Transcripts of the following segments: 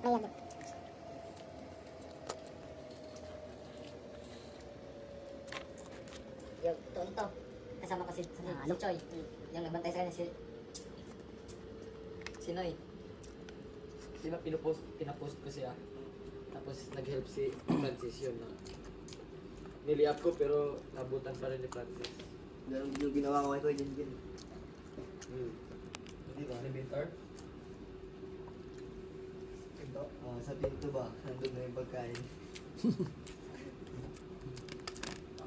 player din. Yung tonto. Kasama ko si Choy. Yung nagbantay sa kanya si Noy. Kasi ba pinapost ko siya. Tapos nag-help si Francis yun na. Niliap ko pero nabutan pa rin ni Francis. Ganun din yung ginawa ko kay Kuya Jinjin. Hindi ba? Elevator? Ito, sa pinto ba? Nandun na yung pagkain.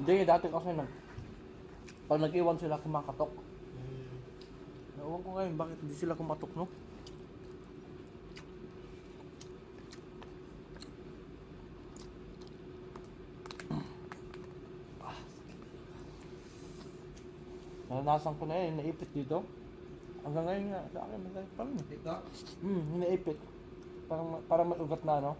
Hindi, dati kasi pag nag-iwan sila kumakatok. Ewan ko ngayon, bakit hindi sila kumatok, no? Naranasan ko na yun, naipit dito. Hanggang ngayon nga, sa akin, magaling pa rin. Dito? Naipit. Parang may ugat na, no?